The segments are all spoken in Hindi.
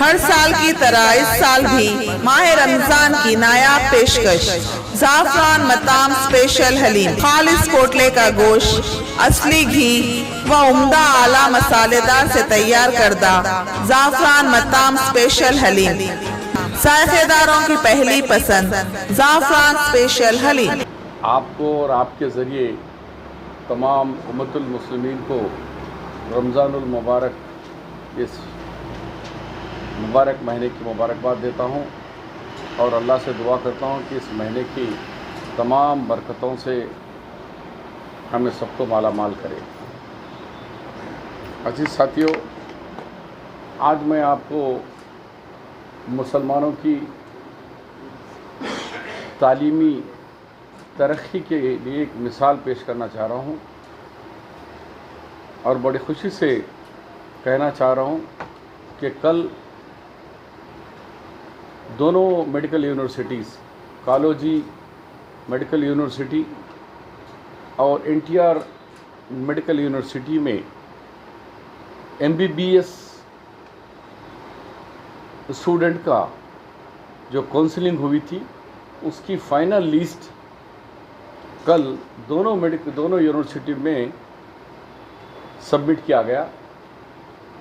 हर साल की तरह इस साल भी माह रमजान की नायाब पेशकश ज़ाफ़रान मताम स्पेशल हलीम, खालिस कोटले का गोश्त, असली घी व उम्दा आला मसालेदार से तैयार करदा ज़ाफ़रान मताम स्पेशल हलीम, जायकेदारों की पहली पसंद ज़ाफ़रान स्पेशल हलीम। आपको और आपके ज़रिए तमाम उम्मतुल मुस्लिमीन को रमज़ानुल मुबारक इस मुबारक महीने की मुबारकबाद देता हूँ और अल्लाह से दुआ करता हूँ कि इस महीने की तमाम बरकतों से हमें सबको माला माल करे। अजीज़ साथियों, आज मैं आपको मुसलमानों की तालीमी तरक्की के लिए एक मिसाल पेश करना चाह रहा हूँ और बड़ी खुशी से कहना चाह रहा हूँ कि कल दोनों मेडिकल यूनिवर्सिटीज़, कॉलेजी मेडिकल यूनिवर्सिटी और एनटीआर मेडिकल यूनिवर्सिटी में एमबीबीएस स्टूडेंट का जो काउंसलिंग हुई थी उसकी फ़ाइनल लिस्ट कल दोनों यूनिवर्सिटी में सबमिट किया गया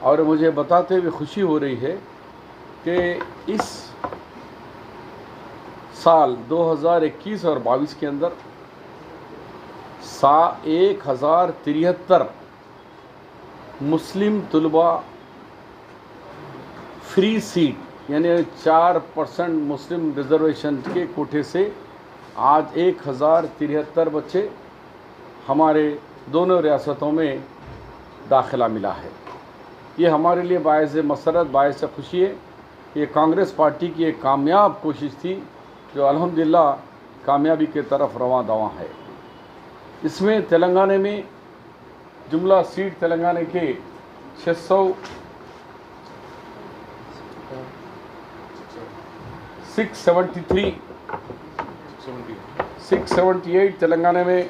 और मुझे बताते हुए खुशी हो रही है कि इस साल 2021 और 22 के अंदर 1073 मुस्लिम तलबा फ्री सीट यानी 4% मुस्लिम रिजर्वेशन के कोटे से आज 1073 बच्चे हमारे दोनों रियासतों में दाखिला मिला है। ये हमारे लिए बायस मसरत, बायस खुशी है। ये कांग्रेस पार्टी की एक कामयाब कोशिश थी जो अल्हम्दुलिल्लाह कामयाबी के तरफ रवां दवां है। इसमें तेलंगाना में जुमला सीट तेलंगाना के 678 तेलंगाना में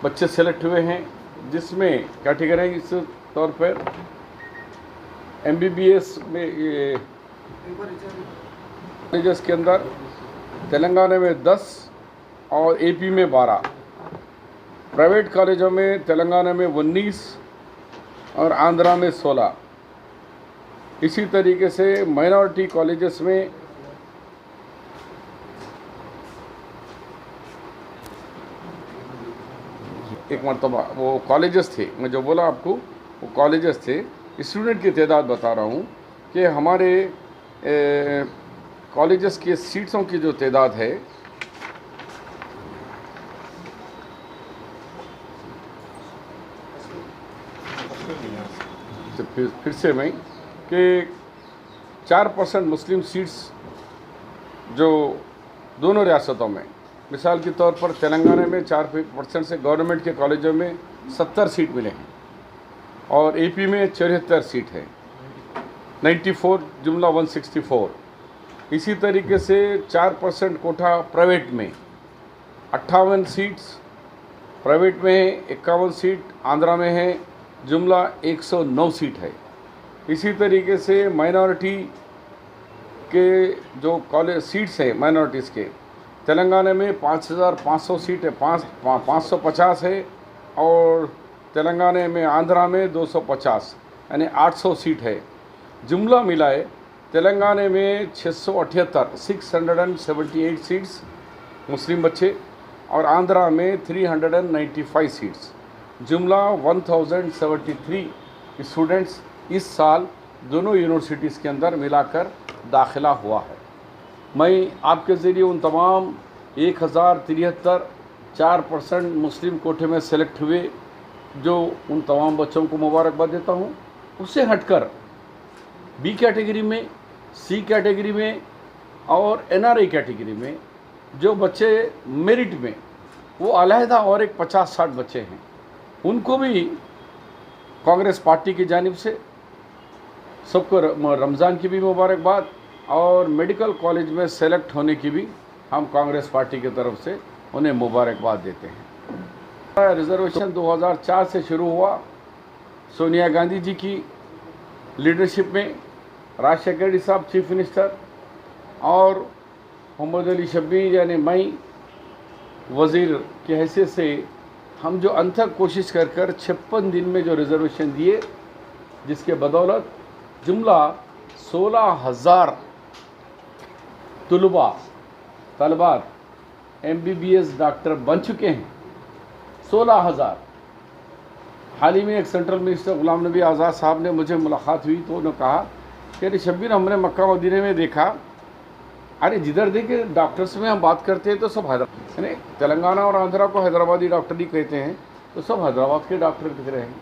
बच्चे सेलेक्ट हुए हैं, जिसमें कैटेगरी इस तौर पर एमबीबीएस में कॉलेजेस के अंदर तेलंगाना में 10 और एपी में 12, प्राइवेट कॉलेजों में तेलंगाना में 19 और आंध्रा में 16। इसी तरीके से माइनॉरिटी कॉलेजेस में एक मरतबा वो कॉलेजेस थे, मैं जो बोला आपको वो कॉलेजेस थे। स्टूडेंट की तादाद बता रहा हूँ कि हमारे कॉलेजेस के सीट्सों की जो तादाद है तो फिर से मैं कि 4% मुस्लिम सीट्स जो दोनों रियासतों में, मिसाल के तौर पर तेलंगाना में 4% से गवर्नमेंट के कॉलेजों में 70 सीट मिले हैं और एपी में 74 सीट है, 94 जुमला 164। इसी तरीके से 4% कोटा प्राइवेट में 58 सीट्स प्राइवेट में है, 51 सीट आंध्रा में है, जुमला 109 सीट है। इसी तरीके से माइनॉरिटी के जो कॉलेज सीट्स हैं माइनॉरिटीज़ के तेलंगाना में 5500 सीट है, 550 है और तेलंगाना में आंध्रा में 250 यानी 800 सीट है। जुमला मिलाए तेलंगाना में 678 सीट्स मुस्लिम बच्चे और आंध्रा में 395 सीट्स, जुमला 1073 स्टूडेंट्स इस साल दोनों यूनिवर्सिटीज़ के अंदर मिलाकर दाखिला हुआ है। मैं आपके ज़रिए उन तमाम 1073 4% मुस्लिम कोटे में सेलेक्ट हुए जो उन तमाम बच्चों को मुबारकबाद देता हूँ। उससे हटकर बी कैटेगरी में, सी कैटेगरी में और एनआरआई कैटेगरी में जो बच्चे मेरिट में, वो अलहदा और एक 50-60 बच्चे हैं, उनको भी कांग्रेस पार्टी की जानिब से सबको रमज़ान की भी मुबारकबाद और मेडिकल कॉलेज में सेलेक्ट होने की भी हम कांग्रेस पार्टी की तरफ से उन्हें मुबारकबाद देते हैं। रिज़र्वेशन 2004 से शुरू हुआ, सोनिया गांधी जी की लीडरशिप में राज शेखर साहब चीफ मिनिस्टर और मोहम्मद अली शब्बीर यानी मैं वज़ीर की हैसियत से हम जो अनथक कोशिश कर 56 दिन में जो रिजर्वेशन दिए, जिसके बदौलत जुमला 16,000 तलबात MBBS डॉक्टर बन चुके हैं। 16,000। हाल ही में एक सेंट्रल मिनिस्टर गुलाम नबी आज़ाद साहब ने मुझे मुलाकात हुई तो उन्होंने कहा कि अरे शब्बीर, हमने मक्का मदीने में देखा, अरे जिधर देखे डॉक्टर्स में हम बात करते हैं तो सब हैदराबाद, यानी तेलंगाना और आंध्रा को हैदराबादी डॉक्टर ही कहते हैं, तो सब हैदराबाद के डॉक्टर दिख रहे हैं।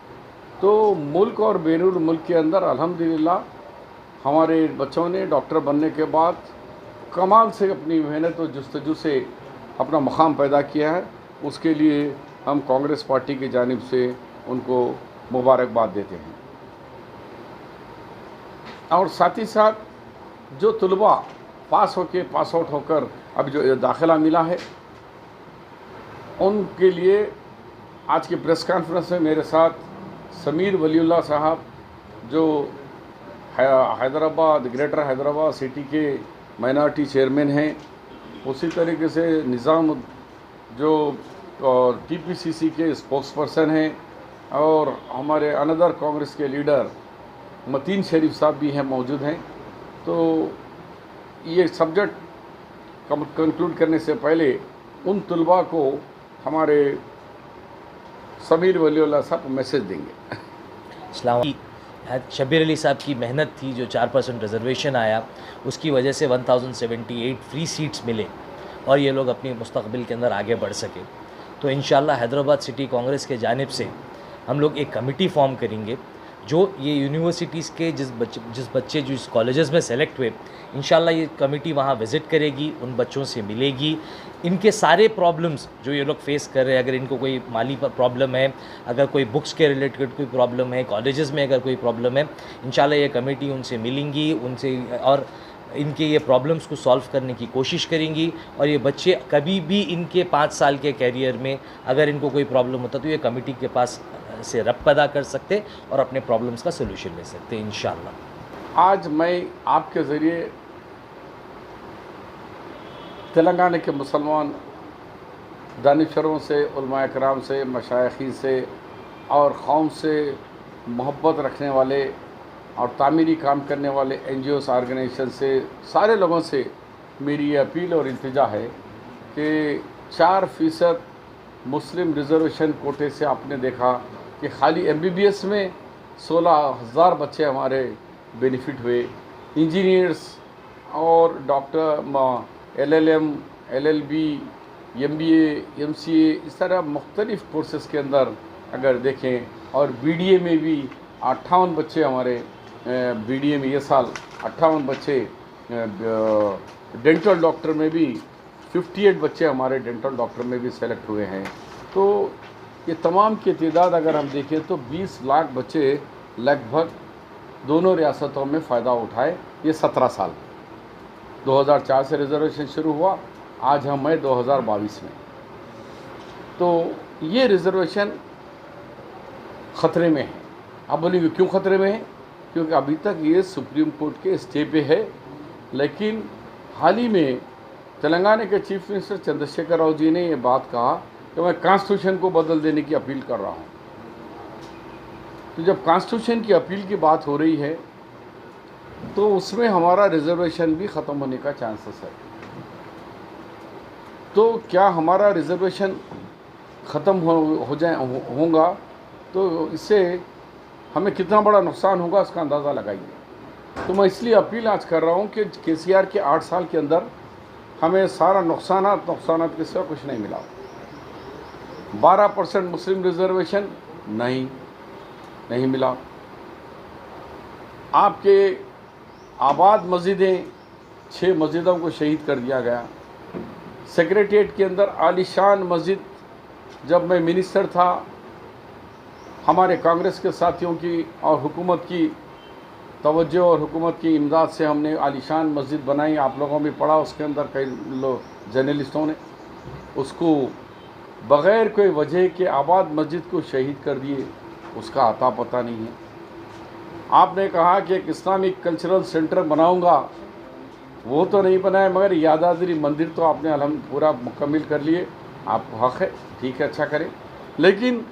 तो मुल्क और बैरून मुल्क के अंदर अल्हम्दुलिल्लाह हमारे बच्चों ने डॉक्टर बनने के बाद कमाल से अपनी मेहनत और जस्तजू से अपना मकाम पैदा किया है। उसके लिए हम कांग्रेस पार्टी की जानिब से उनको मुबारकबाद देते हैं। और साथ ही साथ जो तलबा पास आउट होकर अब जो दाखिला मिला है, उनके लिए आज की प्रेस कॉन्फ्रेंस में मेरे साथ समीर वलीउल्लाह साहब जो हैदराबाद ग्रेटर हैदराबाद सिटी के माइनॉरिटी चेयरमैन हैं, उसी तरीके से निज़ाम जो TPCC के स्पोक्स पर्सन हैं, और हमारे अनदर कांग्रेस के लीडर मतीन शरीफ साहब भी हैं, मौजूद हैं। तो ये सब्जेक्ट कंक्लूड करने से पहले उन तलबा को हमारे समीर वलीउल्लाह साहब मैसेज देंगे। शब्बीर अली साहब की मेहनत थी, जो 4% रिजर्वेशन आया, उसकी वजह से 1078 फ्री सीट्स मिले और ये लोग अपनी मुस्तकबिल के अंदर आगे बढ़ सके। तो इंशाल्लाह हैदराबाद सिटी कांग्रेस के जानिब से हम लोग एक कमेटी फॉर्म करेंगे, जो ये यूनिवर्सिटीज़ के जिस बच्चे जो इस कॉलेजेस में सेलेक्ट हुए, इंशाल्लाह ये कमेटी वहाँ विज़िट करेगी, उन बच्चों से मिलेगी, इनके सारे प्रॉब्लम्स जो ये लोग फेस कर रहे हैं, अगर इनको कोई माली प्रॉब्लम है, अगर कोई बुक्स के रिलेटेड कोई प्रॉब्लम है, कॉलेजेस में अगर कोई प्रॉब्लम है, इंशाल्लाह ये कमेटी उनसे मिलेंगी, उनसे और इनके ये प्रॉब्लम्स को सॉल्व करने की कोशिश करेंगी। और ये बच्चे कभी भी इनके 5 साल के कैरियर में अगर इनको कोई प्रॉब्लम होता तो ये कमेटी के पास से रब्त अदा कर सकते और अपने प्रॉब्लम्स का सोल्यूशन ले सकते इंशाल्लाह। आज मैं आपके ज़रिए तेलंगाना के मुसलमान दानिशरों से, उलमा कराम से, मशाइखी से और कौम से मोहब्बत रखने वाले और तामीरी काम करने वाले NGOs ऑर्गेनाइजेशन से, सारे लोगों से मेरी ये अपील और इल्तिजा है कि 4% मुस्लिम रिजर्वेशन कोटे से आपने देखा कि खाली MBBS में 16,000 बच्चे हमारे बेनिफिट हुए। इंजीनियर्स और doctor LLM, LLB, MBA, MCA, इस तरह मुख्तलिफ़ कोर्सेज़ के अंदर अगर देखें, और BDA में भी 58 बच्चे हमारे BDA में ये साल 58 बच्चे, डेंटल डॉक्टर में भी 58 बच्चे हमारे डेंटल डॉक्टर में भी सेलेक्ट हुए हैं। तो ये तमाम की तादाद अगर हम देखें तो 20 लाख बच्चे लगभग दोनों रियासतों में फ़ायदा उठाए। ये 17 साल 2004 से रिजर्वेशन शुरू हुआ, आज हम हैं 2022 में। तो ये रिजर्वेशन ख़तरे में है। आप बोलेंगे क्यों ख़तरे में है? क्योंकि अभी तक ये सुप्रीम कोर्ट के स्टे पे है, लेकिन हाल ही में तेलंगाना के चीफ मिनिस्टर चंद्रशेखर राव जी ने ये बात कहा कि मैं कॉन्स्टिट्यूशन को बदल देने की अपील कर रहा हूँ। तो जब कॉन्स्टिट्यूशन की अपील की बात हो रही है तो उसमें हमारा रिजर्वेशन भी ख़त्म होने का चांसेस है। तो क्या हमारा रिजर्वेशन ख़त्म होगा तो इससे हमें कितना बड़ा नुकसान होगा उसका अंदाज़ा लगाइए। तो मैं इसलिए अपील आज कर रहा हूँ कि KCR के 8 साल के अंदर हमें सारा नुकसानात के सिवा कुछ नहीं मिला। 12% मुस्लिम रिजर्वेशन नहीं मिला। आपके आबाद मस्जिदें 6 मस्जिदों को शहीद कर दिया गया। सेक्रेटेरिएट के अंदर आलीशान मस्जिद, जब मैं मिनिस्टर था, हमारे कांग्रेस के साथियों की और हुकूमत की तवज्जो और हुकूमत की इमदाद से हमने आलीशान मस्जिद बनाई। आप लोगों में पढ़ा, उसके अंदर कई लोग जर्नलिस्टों ने उसको बग़ैर कोई वजह के आबाद मस्जिद को शहीद कर दिए, उसका अता पता नहीं है। आपने कहा कि एक इस्लामिक कल्चरल सेंटर बनाऊंगा, वो तो नहीं बनाया, मगर यादाद्री मंदिर तो आपने पूरा मुकम्मल कर लिए। आपको हक़ है, ठीक है, अच्छा करें, लेकिन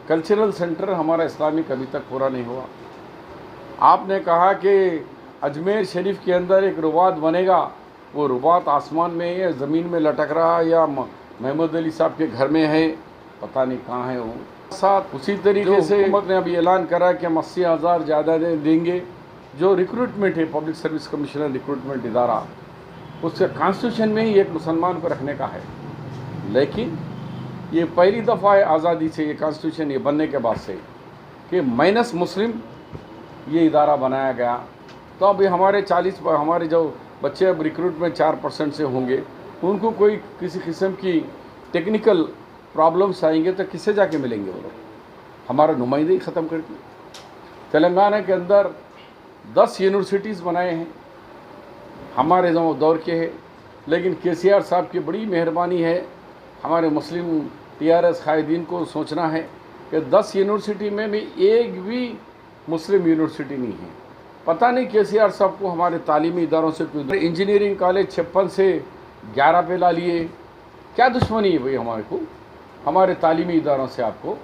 कल्चरल सेंटर हमारा इस्लामिक अभी तक पूरा नहीं हुआ। आपने कहा कि अजमेर शरीफ के अंदर एक रुबात बनेगा, वो रुबात आसमान में है, ज़मीन में लटक रहा है, या महमूद अली साहब के घर में है, पता नहीं कहाँ है वो। साथ उसी तरीके से हुकूमत ने अभी ऐलान करा कि हम 80,000 ज़्यादा देंगे। जो रिक्रूटमेंट है, पब्लिक सर्विस कमिश्नर रिक्रूटमेंट इदारा, उसके कॉन्स्टिट्यूशन में ही एक मुसलमान को रखने का है, लेकिन ये पहली दफ़ा है आज़ादी से, ये कॉन्स्टिट्यूशन ये बनने के बाद से, कि माइनस मुस्लिम ये इदारा बनाया गया। तो अभी हमारे हमारे जो बच्चे अब रिक्रूटमेंट 4% से होंगे, उनको कोई किसी किस्म की टेक्निकल प्रॉब्लम्स आएंगे तो किससे जाके मिलेंगे वो लोग? हमारा नुमाइंदे ही ख़त्म कर दिए। तेलंगाना के अंदर 10 यूनिवर्सिटीज़ बनाए हैं, हमारे जो दौर के हैं, लेकिन KCR साहब की बड़ी मेहरबानी है, हमारे मुस्लिम TRS कायदीन को सोचना है कि 10 यूनिवर्सिटी में भी एक भी मुस्लिम यूनिवर्सिटी नहीं है। पता नहीं KCR साहब को हमारे तालीमी इदारों से क्यों। इंजीनियरिंग कॉलेज 56 से 11 पे ला लिए, क्या दुश्मनी है भाई हमारे को, हमारे तालीमी इदारों से आपको?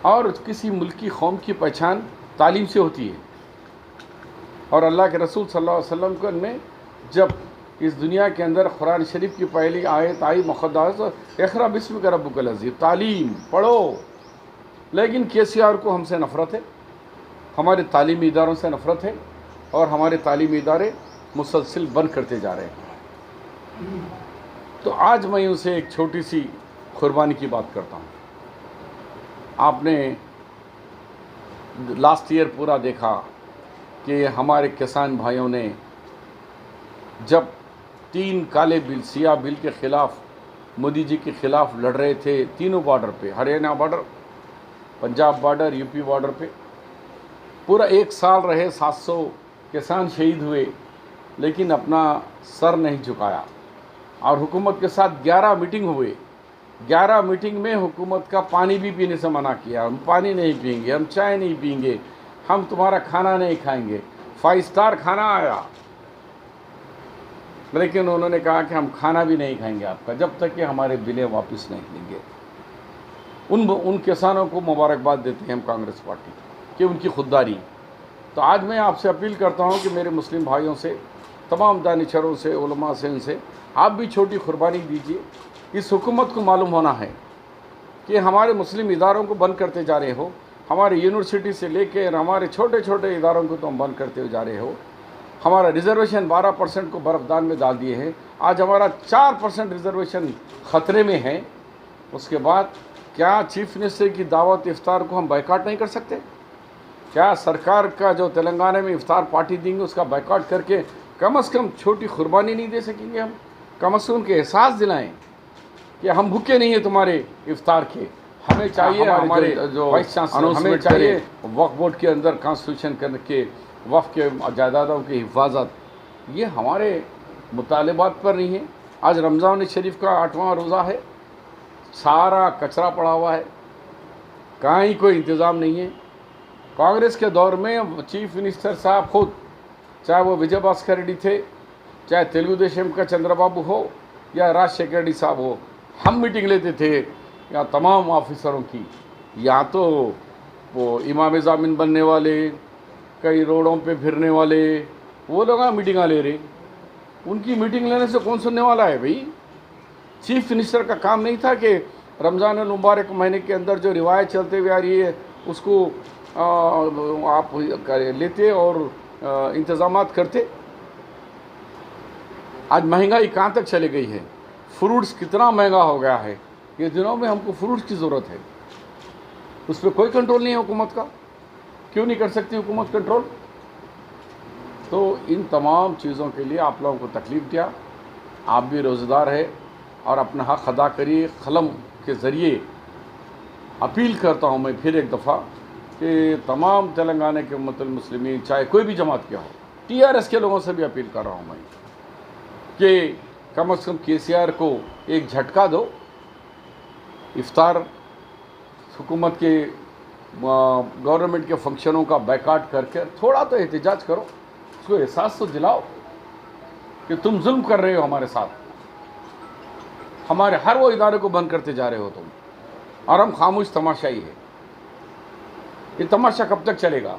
और किसी मुल्क की कौम की पहचान तालीम से होती है। और अल्लाह के रसूल सल्लल्लाहु अलैहि वसल्लम को में जब इस दुनिया के अंदर कुरान शरीफ की पहली आयत आई मुक़द्दस, इक़रा बिस्मिक रब्बिकल अज़ीम, तालीम पढ़ो। लेकिन KCR को हमसे नफ़रत है, हमारे तालीमी इदारों से नफ़रत है, और हमारे तालीमी इदारे मुसलसल बंद करते जा रहे हैं। तो आज मैं उनसे एक छोटी सी कुर्बानी की बात करता हूँ। आपने लास्ट ईयर पूरा देखा कि हमारे किसान भाइयों ने जब 3 काले बिल, सियाह बिल के ख़िलाफ़, मोदी जी के ख़िलाफ़ लड़ रहे थे तीनों बॉर्डर पे, Haryana border, Punjab border, UP border पे, पूरा 1 साल रहे, 700 किसान शहीद हुए, लेकिन अपना सर नहीं झुकाया। और हुकूमत के साथ 11 मीटिंग हुए, 11 मीटिंग में हुकूमत का पानी भी पीने से मना किया। हम पानी नहीं पिएंगे, हम चाय नहीं पिएंगे, हम तुम्हारा खाना नहीं खाएंगे। 5 स्टार खाना आया, लेकिन उन्होंने कहा कि हम खाना भी नहीं खाएंगे आपका जब तक कि हमारे बिलें वापस नहीं लेंगे। उन किसानों को मुबारकबाद देते हैं हम कांग्रेस पार्टी कि उनकी खुददारी। तो आज मैं आपसे अपील करता हूं कि मेरे मुस्लिम भाइयों से, तमाम दानिशरों से, उलमा से, इनसे आप भी छोटी कुर्बानी दीजिए। इस हुकूमत को मालूम होना है कि हमारे मुस्लिम इदारों को बंद करते जा रहे हो, हमारे यूनिवर्सिटी से लेकर हमारे छोटे छोटे इदारों को तो हम बंद करते जा रहे हो। हमारा रिजर्वेशन 12% को बर्फदान में डाल दिए हैं, आज हमारा 4% रिजर्वेशन ख़तरे में है। उसके बाद क्या चीफ मिनिस्टर की दावत इफ्तार को हम बाइकाट नहीं कर सकते? क्या सरकार का जो तेलंगाना में इफ्तार पार्टी देंगे उसका बाइकाट करके कम से कम छोटी कुर्बानी नहीं दे सकेंगे? हम कम से कम के एहसास दिलाएं कि हम भूखे नहीं हैं तुम्हारे इफ्तार के। हमें चाहिए हमारे जो वाइस चांसलर, हमें चाहिए वक्फ बोर्ड के अंदर कॉन्स्टिट्यूशन करके वक्फ के जायदादों की हिफाजत। ये हमारे मुतालबात पर नहीं है। आज रमज़ान शरीफ का 8वां रोज़ा है, सारा कचरा पड़ा हुआ है, कहीं कोई इंतज़ाम नहीं है। कांग्रेस के दौर में चीफ मिनिस्टर साहब खुद, चाहे वो विजय भास्कर रेड्डी थे, चाहे तेलुगु देशम का चंद्रबाबू हो या राजशेखर रेड्डी साहब हो, हम मीटिंग लेते थे या तमाम ऑफिसरों की। या तो वो इमाम ज़ामिन बनने वाले, कई रोडों पे फिरने वाले, वो लोग मीटिंगां ले रहे। उनकी मीटिंग लेने से कौन सुनने वाला है भाई? चीफ मिनिस्टर का काम नहीं था कि रमज़ान मुबारक महीने के अंदर जो रिवायत चलते हुए आ रही है उसको आप लेते और इंतज़ामात करते? आज महंगाई कहाँ तक चली गई है, फ्रूट्स कितना महंगा हो गया है। ये दिनों में हमको फ्रूट्स की ज़रूरत है, उस पर कोई कंट्रोल नहीं है हुकूमत का। क्यों नहीं कर सकती हुकूमत कंट्रोल? तो इन तमाम चीज़ों के लिए आप लोगों को तकलीफ़ दिया। आप भी रोज़गार है और अपना हक़ अदा करिए। कलम के ज़रिए अपील करता हूँ मैं फिर एक दफ़ा कि तमाम तेलंगाना के उम्मतुल मुस्लिमीन, चाहे कोई भी जमात क्या हो, TRS के लोगों से भी अपील कर रहा हूँ मैं कि कम से कम KCR को एक झटका दो। इफ्तार हुकूमत के गवर्नमेंट के फंक्शनों का बैकआउट करके थोड़ा तो एहतजाज करो, उसको एहसास तो दिलाओ कि तुम जुल्म कर रहे हो हमारे साथ, हमारे हर वो इदारे को बंद करते जा रहे हो तुम, और हम खामोश तमाशाई है। ये तमाशा कब तक चलेगा?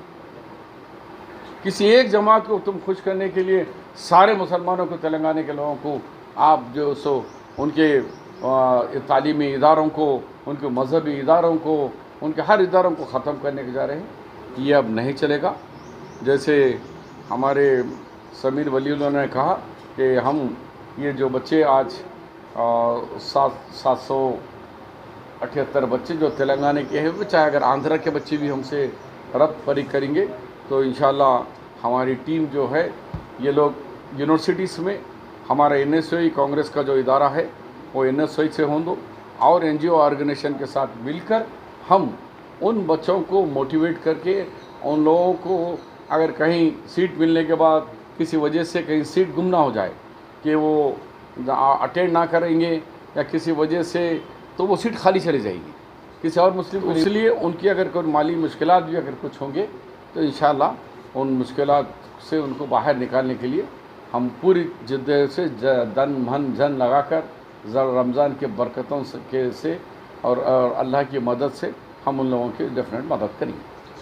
किसी एक जमात को तुम खुश करने के लिए सारे मुसलमानों को, तेलंगाना के लोगों को आप जो सो उनके तालीमी इदारों को, उनके मजहबी इदारों को, उनके हर इदारों को ख़त्म करने के जा रहे हैं। ये अब नहीं चलेगा। जैसे हमारे समीर वलीउल्लाह ने कहा कि हम ये जो बच्चे आज 778 बच्चे जो तेलंगाना के हैं, वो चाहे अगर आंध्रा के बच्चे भी हमसे रब्त परी करेंगे तो इंशाल्लाह हमारी टीम जो है, ये लोग यूनिवर्सिटीज़ में हमारा NSOI कांग्रेस का जो इदारा है वो NSOI से होंगे और NGO ऑर्गेनाइजेशन के साथ मिलकर हम उन बच्चों को मोटिवेट करके, उन लोगों को अगर कहीं सीट मिलने के बाद किसी वजह से कहीं सीट गुम ना हो जाए कि वो अटेंड ना करेंगे या किसी वजह से, तो वो सीट खाली चली जाएगी किसी और मुस्लिम को। इसलिए उनकी अगर कोई माली मुश्किलात भी अगर कुछ होंगे तो इंशाल्लाह उन मुश्किलात से उनको बाहर निकालने के लिए हम पूरी जिद्दत से तन मन जन लगाकर रमज़ान के बरकतों से और अल्लाह की मदद से हम उन लोगों की डेफिनेट मदद करेंगे।